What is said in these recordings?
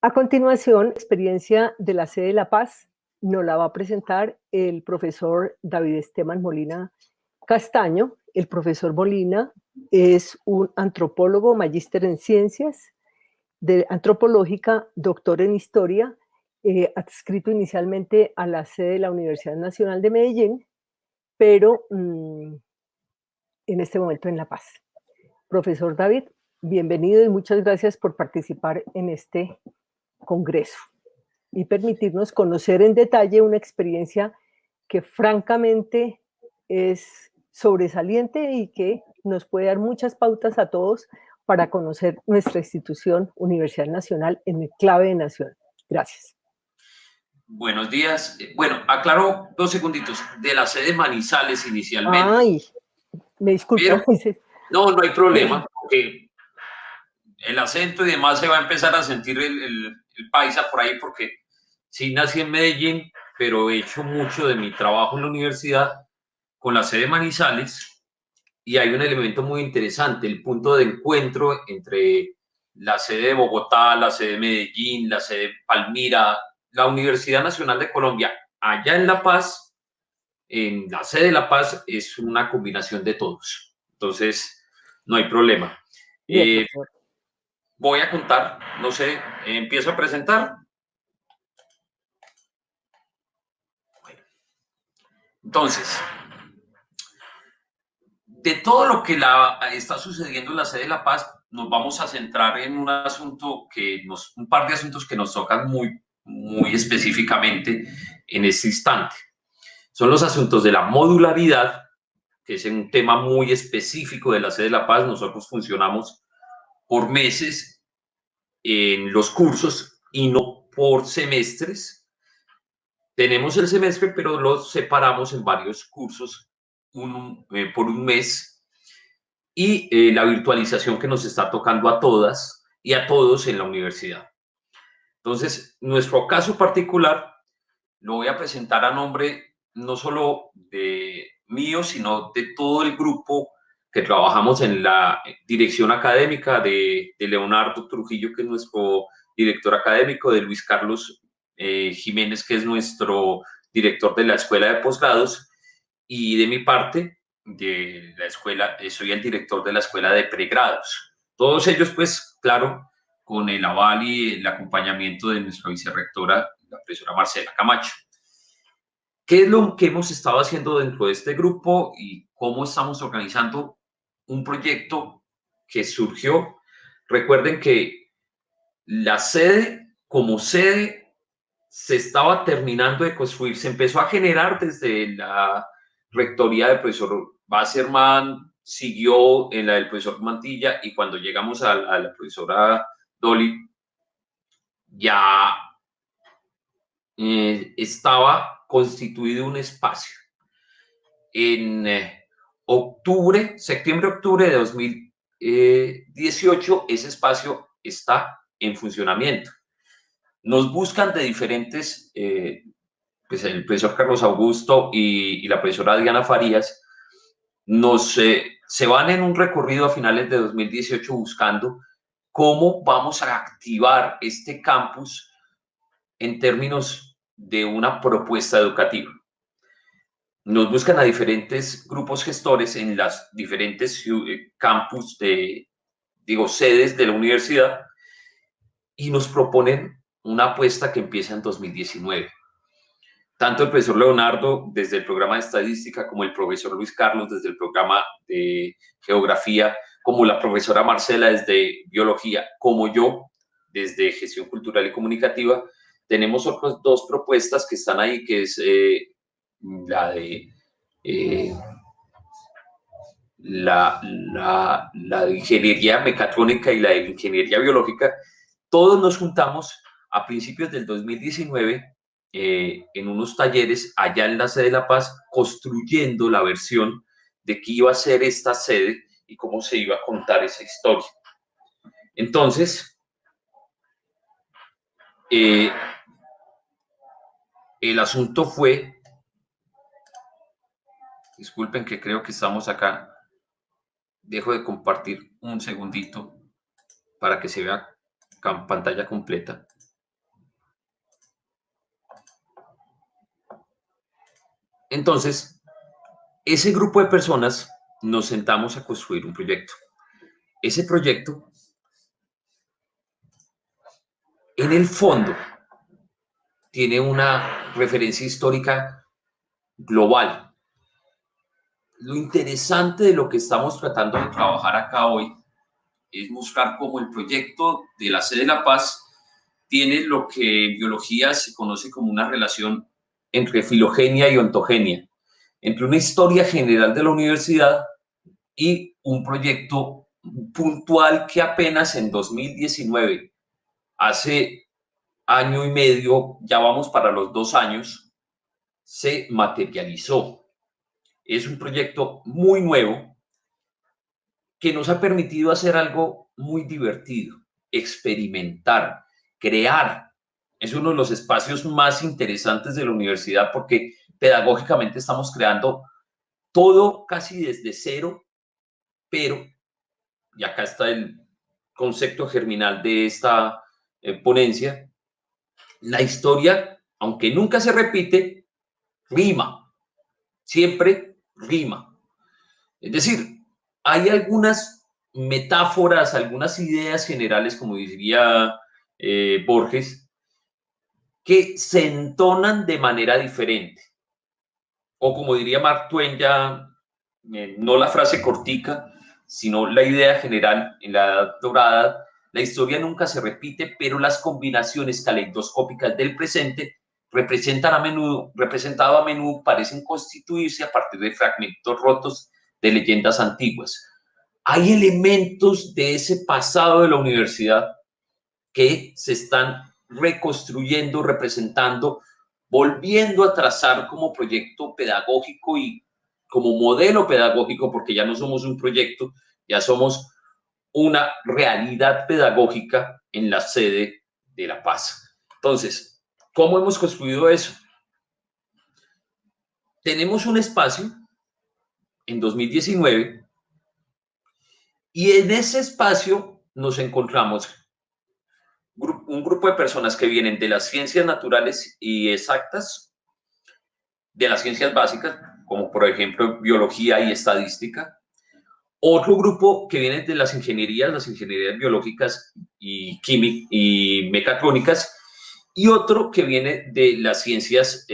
A continuación, experiencia de la sede de La Paz nos la va a presentar el profesor David Esteban Molina Castaño. El profesor Molina es un antropólogo, magíster en ciencias de antropológica, doctor en historia, adscrito inicialmente a la sede de la Universidad Nacional de Medellín, pero en este momento en La Paz. Profesor David, bienvenido y muchas gracias por participar en este congreso y permitirnos conocer en detalle una experiencia que francamente es sobresaliente y que nos puede dar muchas pautas a todos para conocer nuestra institución Universidad Nacional en clave de nación. Gracias. Buenos días. Bueno, aclaro 2 segunditos. De la sede Manizales inicialmente. Ay, me disculpo. Pero no hay problema, porque el acento y demás se va a empezar a sentir el paisa por ahí, porque sí nací en Medellín, pero he hecho mucho de mi trabajo en la universidad con la sede Manizales, y hay un elemento muy interesante, el punto de encuentro entre la sede de Bogotá, la sede de Medellín, la sede de Palmira, la Universidad Nacional de Colombia, allá en La Paz. En la sede de La Paz es una combinación de todos. Entonces, no hay problema. Bien, profesor. Voy a contar, no sé, empiezo a presentar. Entonces, de todo lo que está sucediendo en la sede de La Paz, nos vamos a centrar en un par de asuntos que nos tocan muy específicamente en este instante. Son los asuntos de la modularidad, que es un tema muy específico de la sede de La Paz. Nosotros funcionamos por meses en los cursos y no por semestres. Tenemos el semestre, pero lo separamos en varios cursos por un mes, y la virtualización que nos está tocando a todas y a todos en la universidad. Entonces, nuestro caso particular lo voy a presentar a nombre no solo de mío, sino de todo el grupo que trabajamos en la dirección académica, de Leonardo Trujillo, que es nuestro director académico, de Luis Carlos Jiménez, que es nuestro director de la Escuela de Posgrados, y de mi parte, de la escuela, soy el director de la Escuela de Pregrados. Todos ellos, pues, claro, con el aval y el acompañamiento de nuestra vicerrectora, la profesora Marcela Camacho. ¿Qué es lo que hemos estado haciendo dentro de este grupo y cómo estamos organizando un proyecto que surgió? Recuerden que la sede, como sede, se estaba terminando de construir, se empezó a generar desde la rectoría del profesor Basserman, siguió en la del profesor Mantilla, y cuando llegamos a la profesora Dolly, ya estaba constituido un espacio. En septiembre-octubre de 2018, ese espacio está en funcionamiento. Nos buscan de diferentes, pues el profesor Carlos Augusto y la profesora Diana Farías, se van en un recorrido a finales de 2018 buscando cómo vamos a activar este campus en términos de una propuesta educativa. Nos buscan a diferentes grupos gestores en las diferentes campus sedes de la universidad, y nos proponen una apuesta que empieza en 2019. Tanto el profesor Leonardo desde el programa de estadística, como el profesor Luis Carlos desde el programa de geografía, como la profesora Marcela desde biología, como yo desde gestión cultural y comunicativa, tenemos otras 2 propuestas que están ahí, que es la de la de ingeniería mecatrónica y la de ingeniería biológica. Todos nos juntamos a principios del 2019 en unos talleres allá en la sede de La Paz, construyendo la versión de qué iba a ser esta sede y cómo se iba a contar esa historia. Entonces, el asunto fue, disculpen que creo que estamos acá, dejo de compartir un segundito para que se vea pantalla completa. Entonces, ese grupo de personas nos sentamos a construir un proyecto. Ese proyecto, en el fondo, tiene una referencia histórica global. Lo interesante de lo que estamos tratando de trabajar acá hoy es mostrar cómo el proyecto de la Sede de la Paz tiene lo que en biología se conoce como una relación entre filogenia y ontogenia, entre una historia general de la universidad y un proyecto puntual que apenas en 2019, hace año y medio, ya vamos para los 2 años, se materializó. Es un proyecto muy nuevo que nos ha permitido hacer algo muy divertido, experimentar, crear. Es uno de los espacios más interesantes de la universidad porque pedagógicamente estamos creando todo casi desde cero, pero, y acá está el concepto germinal de esta ponencia, la historia, aunque nunca se repite, rima, siempre rima. Es decir, hay algunas metáforas, algunas ideas generales, como diría Borges, que se entonan de manera diferente. O como diría Mark Twain, ya no la frase cortica, sino la idea general en la Edad Dorada, la historia nunca se repite, pero las combinaciones caleidoscópicas del presente representado a menudo parecen constituirse a partir de fragmentos rotos de leyendas antiguas. Hay elementos de ese pasado de la universidad que se están reconstruyendo, representando, volviendo a trazar como proyecto pedagógico y como modelo pedagógico, porque ya no somos un proyecto, ya somos una realidad pedagógica en la Sede de la Paz. Entonces, ¿cómo hemos construido eso? Tenemos un espacio en 2019 y en ese espacio nos encontramos un grupo de personas que vienen de las ciencias naturales y exactas, de las ciencias básicas, como por ejemplo biología y estadística. Otro grupo que viene de las ingenierías biológicas y químicas y mecatrónicas, y otro que viene de las ciencias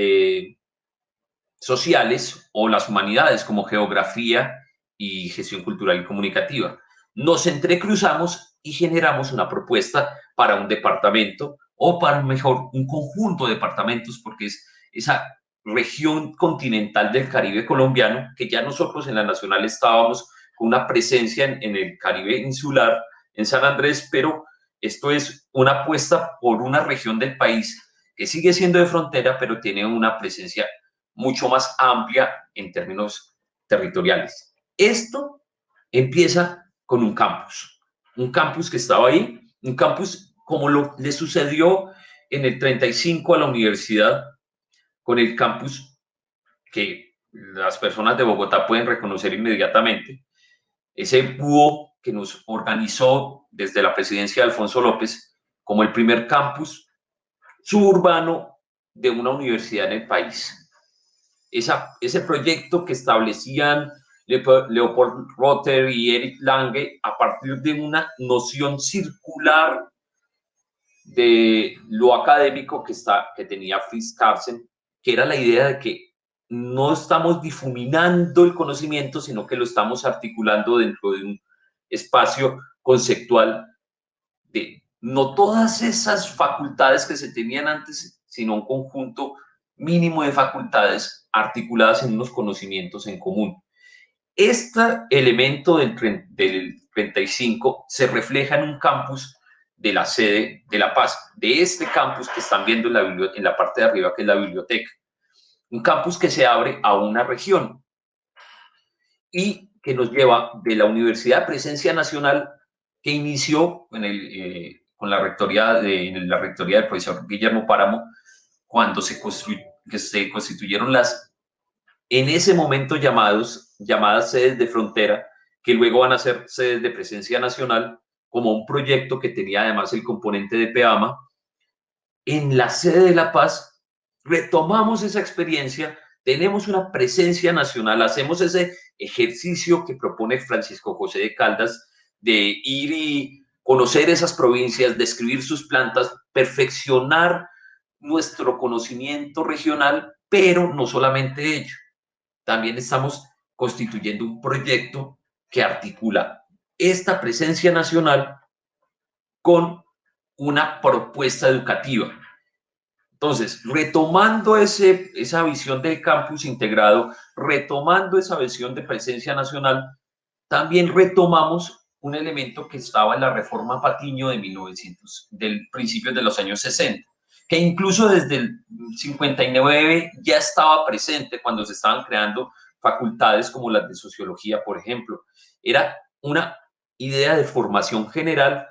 sociales o las humanidades, como geografía y gestión cultural y comunicativa. Nos entrecruzamos y generamos una propuesta para un departamento o para mejor un conjunto de departamentos, porque es esa región continental del Caribe colombiano, que ya nosotros en la Nacional estábamos con una presencia en el Caribe insular, en San Andrés, pero esto es una apuesta por una región del país que sigue siendo de frontera, pero tiene una presencia mucho más amplia en términos territoriales. Esto empieza con un campus que estaba ahí, un campus como le sucedió en el 35 a la universidad, con el campus que las personas de Bogotá pueden reconocer inmediatamente, ese búho que nos organizó desde la presidencia de Alfonso López como el primer campus suburbano de una universidad en el país. Ese proyecto que establecían Leopold Rotter y Eric Lange a partir de una noción circular de lo académico que tenía Fritz Carlsen, que era la idea de que no estamos difuminando el conocimiento, sino que lo estamos articulando dentro de un espacio conceptual de no todas esas facultades que se tenían antes, sino un conjunto mínimo de facultades articuladas en unos conocimientos en común. Este elemento del 35 se refleja en un campus de la Sede de la Paz, de este campus que están viendo en la parte de arriba, que es la biblioteca. Un campus que se abre a una región y que nos lleva de la Universidad de Presencia Nacional, que inició con la rectoría, del profesor Guillermo Páramo, cuando se constituyeron en ese momento llamadas sedes de frontera, que luego van a ser sedes de presencia nacional, como un proyecto que tenía además el componente de PEAMA. En la Sede de la Paz retomamos esa experiencia tenemos una presencia nacional, hacemos ese ejercicio que propone Francisco José de Caldas de ir y conocer esas provincias, describir sus plantas, perfeccionar nuestro conocimiento regional, pero no solamente ello. También estamos constituyendo un proyecto que articula esta presencia nacional con una propuesta educativa. Entonces, retomando esa visión del campus integrado, retomando esa visión de presencia nacional, también retomamos un elemento que estaba en la reforma Patiño de 1900, del principio de los años 60, que incluso desde el 59 ya estaba presente cuando se estaban creando facultades como las de sociología, por ejemplo. Era una idea de formación general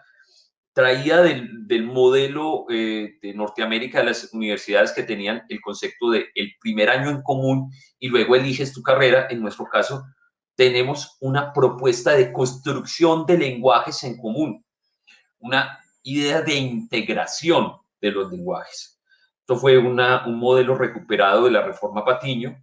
traída del modelo de Norteamérica, de las universidades que tenían el concepto de el primer año en común y luego eliges tu carrera. En nuestro caso, tenemos una propuesta de construcción de lenguajes en común, una idea de integración de los lenguajes. Esto fue un modelo recuperado de la Reforma Patiño,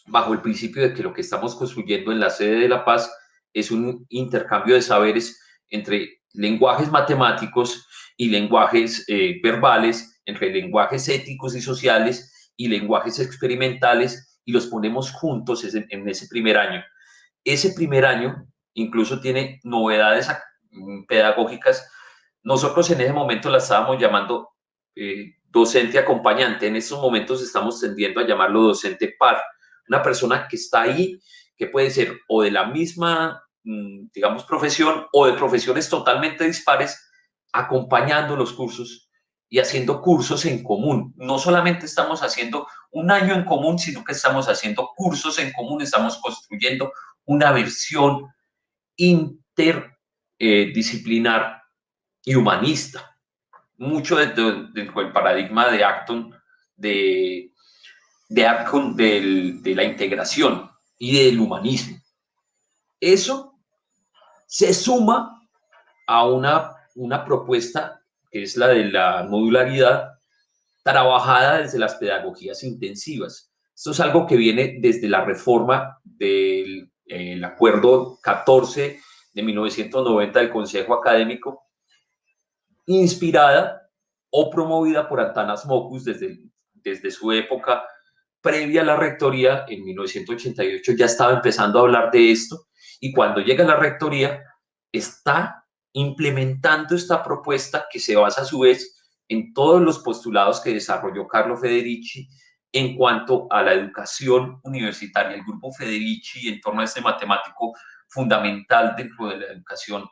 bajo el principio de que lo que estamos construyendo en la sede de La Paz es un intercambio de saberes entre lenguajes matemáticos y lenguajes verbales, entre lenguajes éticos y sociales y lenguajes experimentales, y los ponemos juntos en ese primer año. Ese primer año incluso tiene novedades pedagógicas. Nosotros en ese momento la estábamos llamando docente acompañante. En estos momentos estamos tendiendo a llamarlo docente par. Una persona que está ahí, que puede ser o de la misma, digamos, profesión o de profesiones totalmente dispares, acompañando los cursos y haciendo cursos en común. No solamente estamos haciendo un año en común, sino que estamos haciendo cursos en común, estamos construyendo una versión interdisciplinar y humanista. Mucho dentro del paradigma de Acton, de la integración y del humanismo. Eso se suma a una propuesta que es la de la modularidad, trabajada desde las pedagogías intensivas. Esto es algo que viene desde la reforma del Acuerdo 14 de 1990 del Consejo Académico, inspirada o promovida por Antanas Mockus desde su época previa a la rectoría. En 1988 ya estaba empezando a hablar de esto, y cuando llega a la rectoría está implementando esta propuesta que se basa a su vez en todos los postulados que desarrolló Carlo Federici en cuanto a la educación universitaria. El grupo Federici en torno a este matemático fundamental dentro de la educación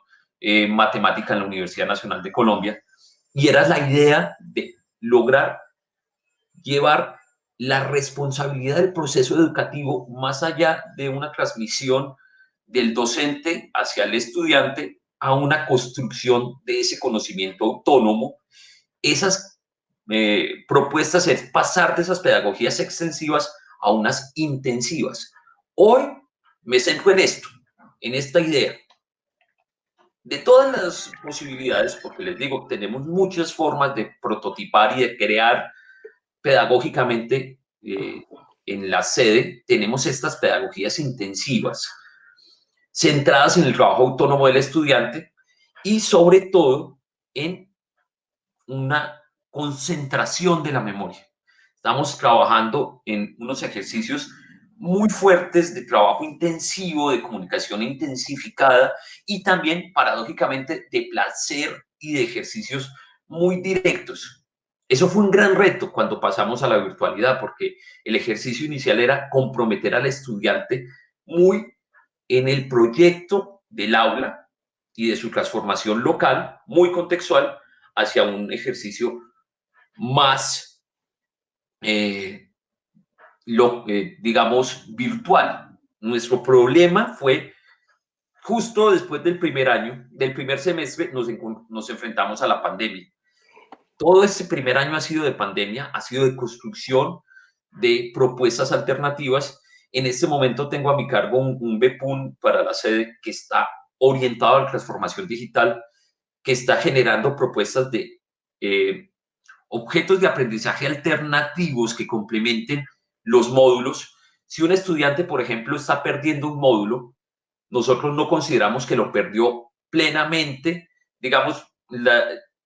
matemática en la Universidad Nacional de Colombia, y era la idea de lograr llevar la responsabilidad del proceso educativo más allá de una transmisión del docente hacia el estudiante a una construcción de ese conocimiento autónomo. Esas propuestas es pasar de esas pedagogías extensivas a unas intensivas. Hoy me centro en esto, en esta idea. De todas las posibilidades, porque les digo, tenemos muchas formas de prototipar y de crear pedagógicamente en la sede, tenemos estas pedagogías intensivas, centradas en el trabajo autónomo del estudiante y sobre todo en una concentración de la memoria. Estamos trabajando en unos ejercicios muy fuertes de trabajo intensivo, de comunicación intensificada y también, paradójicamente, de placer y de ejercicios muy directos. Eso fue un gran reto cuando pasamos a la virtualidad, porque el ejercicio inicial era comprometer al estudiante muy en el proyecto del aula y de su transformación local, muy contextual, hacia un ejercicio más digamos, virtual. Nuestro problema fue justo después del primer año, del primer semestre, nos enfrentamos a la pandemia. Todo este primer año ha sido de pandemia, ha sido de construcción de propuestas alternativas. En este momento tengo a mi cargo un BEPUN para la sede que está orientado a la transformación digital, que está generando propuestas de objetos de aprendizaje alternativos que complementen los módulos. Si un estudiante, por ejemplo, está perdiendo un módulo, nosotros no consideramos que lo perdió plenamente, digamos,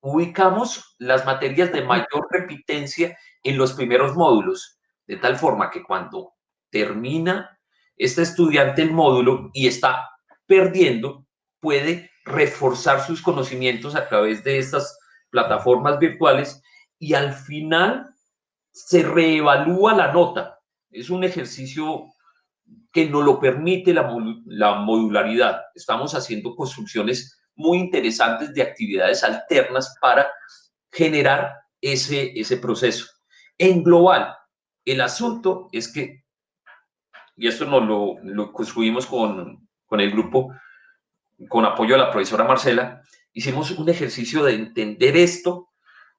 ubicamos las materias de mayor repitencia en los primeros módulos, de tal forma que cuando termina este estudiante el módulo y está perdiendo, puede reforzar sus conocimientos a través de estas plataformas virtuales y al final se reevalúa la nota. Es un ejercicio que nos lo permite la modularidad. Estamos haciendo construcciones muy interesantes de actividades alternas para generar ese proceso. En global, el asunto es que, y esto nos lo construimos con el grupo, con apoyo de la profesora Marcela, hicimos un ejercicio de entender esto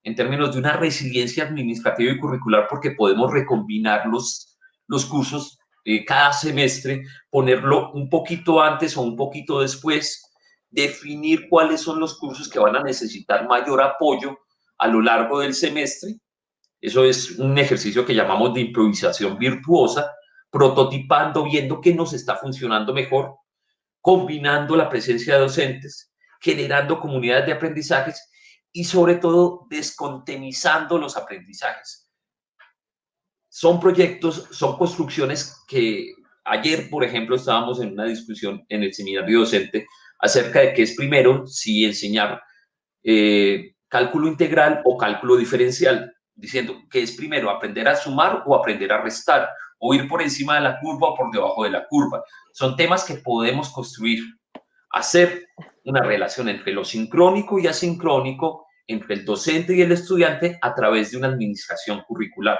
en términos de una resiliencia administrativa y curricular, porque podemos recombinar los cursos cada semestre, ponerlo un poquito antes o un poquito después, definir cuáles son los cursos que van a necesitar mayor apoyo a lo largo del semestre. Eso es un ejercicio que llamamos de improvisación virtuosa, prototipando, viendo qué nos está funcionando mejor, combinando la presencia de docentes, generando comunidades de aprendizajes y sobre todo descontemizando los aprendizajes. Son proyectos, son construcciones que ayer, por ejemplo, estábamos en una discusión en el seminario docente acerca de qué es primero, si enseñar cálculo integral o cálculo diferencial, diciendo que es primero aprender a sumar o aprender a restar, o ir por encima de la curva o por debajo de la curva. Son temas que podemos construir, hacer una relación entre lo sincrónico y asincrónico, entre el docente y el estudiante a través de una administración curricular.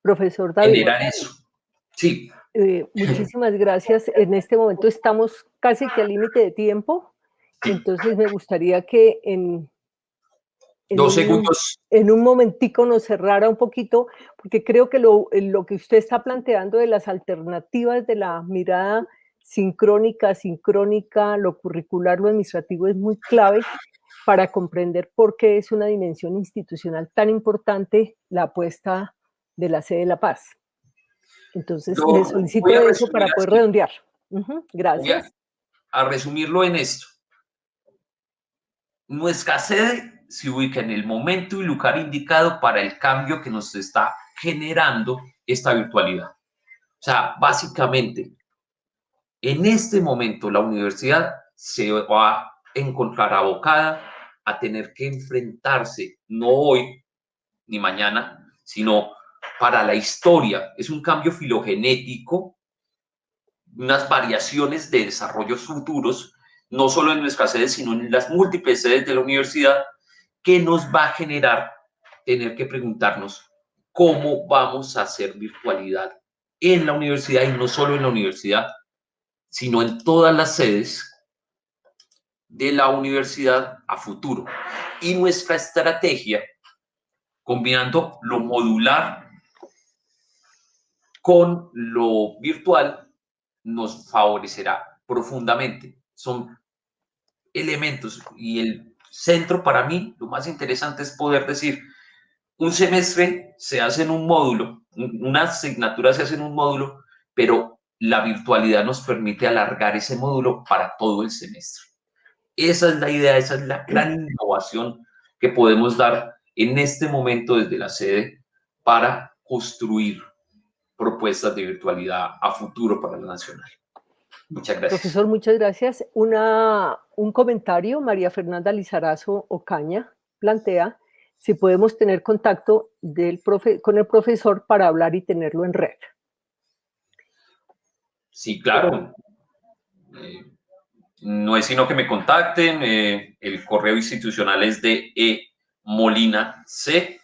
Profesor David. Generar eso. Sí. Muchísimas gracias. En este momento estamos casi que al límite de tiempo, entonces me gustaría que en 2 segundos. En un momentico nos cerrara un poquito, porque creo que lo que usted está planteando de las alternativas de la mirada sincrónica, asincrónica, lo curricular, lo administrativo es muy clave para comprender por qué es una dimensión institucional tan importante la apuesta de la sede de la paz. Entonces, le solicito eso para poder redondear. Gracias. Voy a resumirlo en esto. Nuestra sede se ubica en el momento y lugar indicado para el cambio que nos está generando esta virtualidad. O sea, básicamente, en este momento la universidad se va a encontrar abocada a tener que enfrentarse, no hoy ni mañana, sino para la historia. Es un cambio filogenético, unas variaciones de desarrollos futuros, no solo en nuestra sede, sino en las múltiples sedes de la universidad, que nos va a generar tener que preguntarnos cómo vamos a hacer virtualidad en la universidad, y no solo en la universidad, sino en todas las sedes de la universidad a futuro. Y nuestra estrategia, combinando lo modular con lo virtual, nos favorecerá profundamente. Son elementos, y el centro para mí, lo más interesante es poder decir, un semestre se hace en un módulo, una asignatura se hace en un módulo, pero la virtualidad nos permite alargar ese módulo para todo el semestre. Esa es la idea, esa es la gran innovación que podemos dar en este momento desde la sede para construir propuestas de virtualidad a futuro para la nacional. Muchas gracias. Profesor, muchas gracias. Un comentario, María Fernanda Lizarazo Ocaña plantea si podemos tener contacto con el profesor para hablar y tenerlo en red. Sí, claro. No es sino que me contacten. El correo institucional es de Molina C.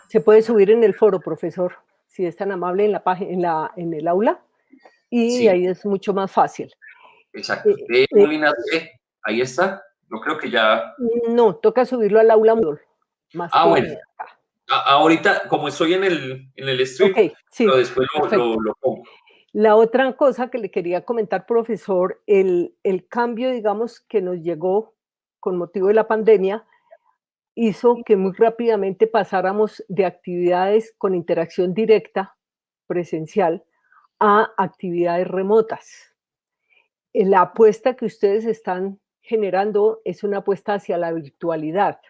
Se puede subir en el foro, profesor, si es tan amable en la página, en el aula, y sí, ahí es mucho más fácil. Exacto. De Molina C, ahí está. Yo creo que ya. No, toca subirlo al aula Moodle. Bueno. Ahorita, como estoy en el stream, okay, sí, pero después lo pongo. La otra cosa que le quería comentar, profesor, el cambio, digamos, que nos llegó con motivo de la pandemia, hizo que muy rápidamente pasáramos de actividades con interacción directa, presencial, a actividades remotas. La apuesta que ustedes están generando es una apuesta hacia la virtualidad.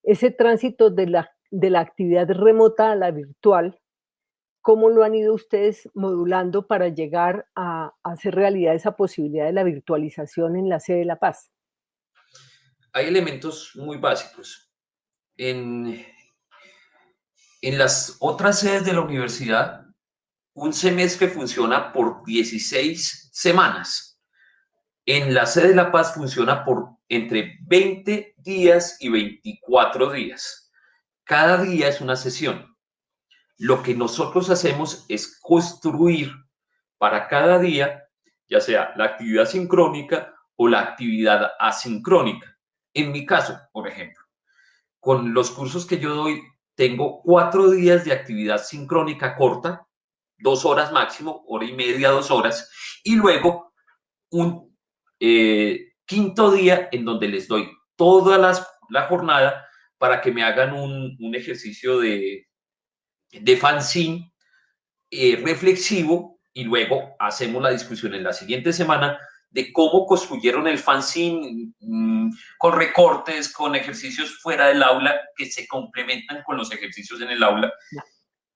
Ese tránsito de la actividad remota a la virtual, ¿cómo lo han ido ustedes modulando para llegar a hacer realidad esa posibilidad de la virtualización en la sede de La Paz? Hay elementos muy básicos. En, en las otras sedes de la universidad, un semestre funciona por 16 semanas. En la sede de La Paz funciona por entre 20 días y 24 días. Cada día es una sesión. Lo que nosotros hacemos es construir para cada día, ya sea la actividad sincrónica o la actividad asincrónica. En mi caso, por ejemplo, con los cursos que yo doy, tengo 4 días de actividad sincrónica corta, 2 horas máximo, hora y media, 2 horas, y luego un quinto día en donde les doy toda la jornada para que me hagan un ejercicio de fanzine reflexivo, y luego hacemos la discusión en la siguiente semana de cómo construyeron el fanzine, con recortes, con ejercicios fuera del aula que se complementan con los ejercicios en el aula.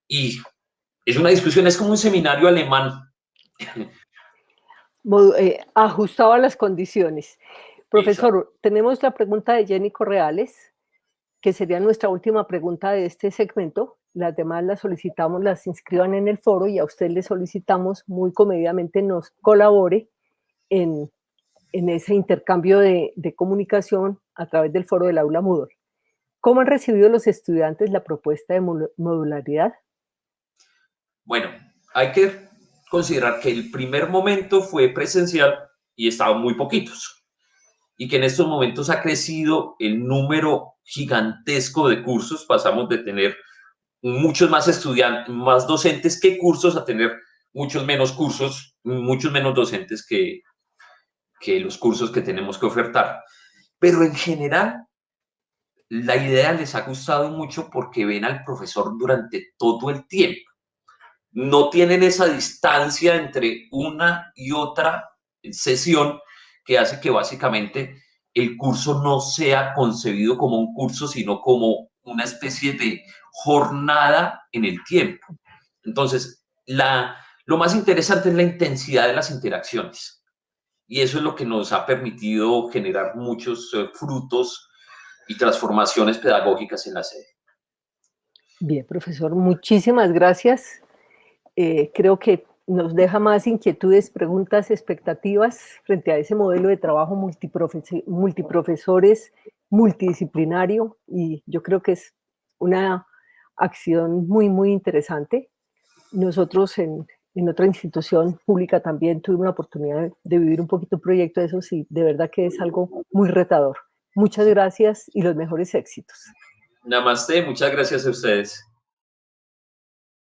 Y es una discusión, es como un seminario alemán. Ajustado a las condiciones. Profesor, Exacto. tenemos la pregunta de Jenny Correales, que sería nuestra última pregunta de este segmento. Las demás las solicitamos, las inscriban en el foro, y a usted le solicitamos muy comedidamente nos colabore en ese intercambio de comunicación a través del foro del aula Moodle. ¿Cómo han recibido los estudiantes la propuesta de modularidad? Bueno, hay que considerar que el primer momento fue presencial y estaban muy poquitos, y que en estos momentos ha crecido el número gigantesco de cursos. Pasamos de tener muchos más estudiantes, más docentes que cursos, a tener muchos menos cursos, muchos menos docentes que los cursos que tenemos que ofertar. Pero en general, la idea les ha gustado mucho porque ven al profesor durante todo el tiempo. No tienen esa distancia entre una y otra sesión, que hace que básicamente el curso no sea concebido como un curso, sino como una especie de jornada en el tiempo. Entonces, lo más interesante es la intensidad de las interacciones. Y eso es lo que nos ha permitido generar muchos frutos y transformaciones pedagógicas en la sede. Bien, profesor, muchísimas gracias. Creo que nos deja más inquietudes, preguntas, expectativas frente a ese modelo de trabajo multiprofesores, multidisciplinario, y yo creo que es una acción muy, muy interesante. Nosotros en otra institución pública también tuvimos la oportunidad de vivir un poquito un proyecto de esos, y de verdad que es algo muy retador. Muchas gracias y los mejores éxitos. Namaste, muchas gracias a ustedes.